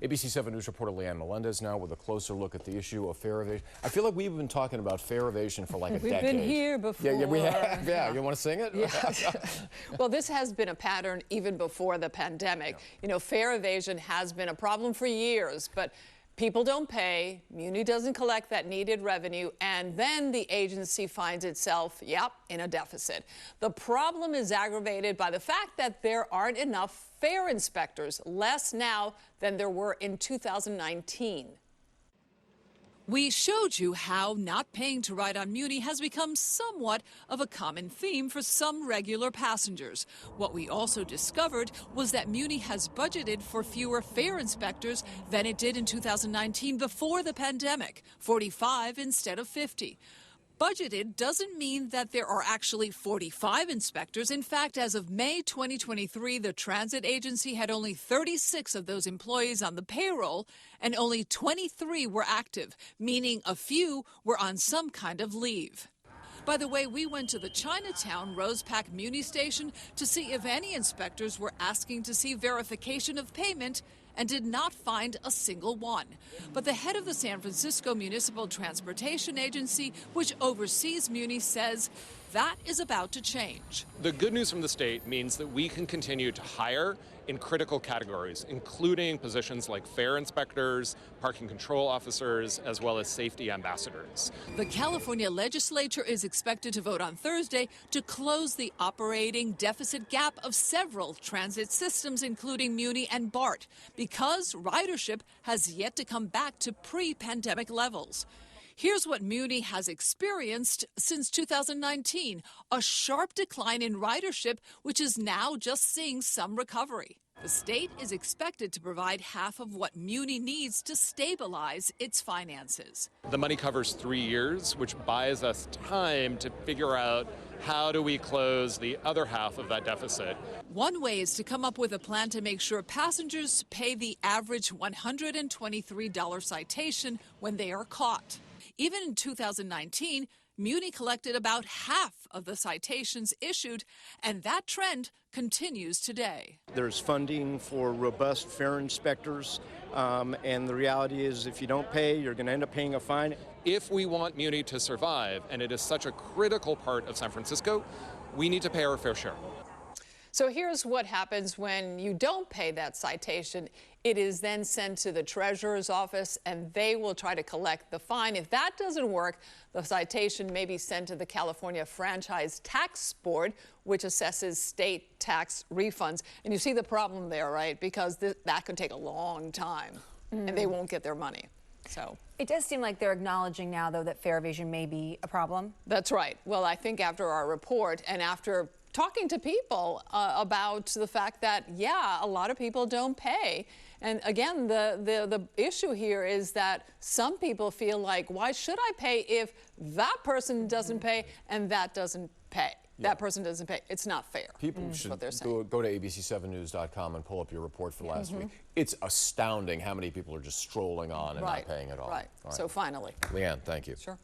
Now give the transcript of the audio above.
ABC 7 News reporter Leanne Melendez now with a closer look at the issue of fare evasion. I feel like we've been talking about fare evasion for like a decade. We've been here before. Yeah, we have. Yeah, you want to sing it? Yeah. Well, this has been a pattern even before the pandemic. Yeah. You know, fare evasion has been a problem for years, but people don't pay, Muni doesn't collect that needed revenue, and then the agency finds itself, in a deficit. The problem is aggravated by the fact that there aren't enough fare inspectors, less now than there were in 2019. We showed you how not paying to ride on Muni has become somewhat of a common theme for some regular passengers. What we also discovered was that Muni has budgeted for fewer fare inspectors than it did in 2019 before the pandemic, 45 instead of 50. Budgeted doesn't mean that there are actually 45 inspectors. In fact, as of May 2023, the transit agency had only 36 of those employees on the payroll, and only 23 were active, meaning a few were on some kind of leave. By the way, we went to the Chinatown Rosepac Muni station to see if any inspectors were asking to see verification of payment, and did not find a single one. But the head of the San Francisco Municipal Transportation Agency, which oversees Muni, says that is about to change. The good news from the state means that we can continue to hire in critical categories, including positions like fare inspectors, parking control officers, as well as safety ambassadors. The California legislature is expected to vote on Thursday to close the operating deficit gap of several transit systems, including Muni and BART, because ridership has yet to come back to pre-pandemic levels. Here's what Muni has experienced since 2019, a sharp decline in ridership, which is now just seeing some recovery. The state is expected to provide half of what Muni needs to stabilize its finances. The money covers 3 years, which buys us time to figure out how do we close the other half of that deficit. One way is to come up with a plan to make sure passengers pay the average $123 citation when they are caught. Even in 2019, Muni collected about half of the citations issued, and that trend continues today. There's funding for robust fare inspectors, and the reality is if you don't pay, you're going to end up paying a fine. If we want Muni to survive, and it is such a critical part of San Francisco, we need to pay our fair share. So here's what happens when you don't pay that citation. It is then sent to the treasurer's office, and they will try to collect the fine. If that doesn't work, the citation may be sent to the California Franchise Tax Board, which assesses state tax refunds. And you see the problem there, right? Because that could take a long time, and they won't get their money. So it does seem like they're acknowledging now, though, that fare evasion may be a problem. That's right. Well, I think after our report and after talking to people about the fact that, a lot of people don't pay. And again, the issue here is that some people feel like, why should I pay if that person doesn't pay and that doesn't pay? That person doesn't pay. It's not fair. People should what they're saying. go to abc7news.com and pull up your report for last week. It's astounding how many people are just strolling on and not paying at all. Right. So finally. Leanne, thank you. Sure.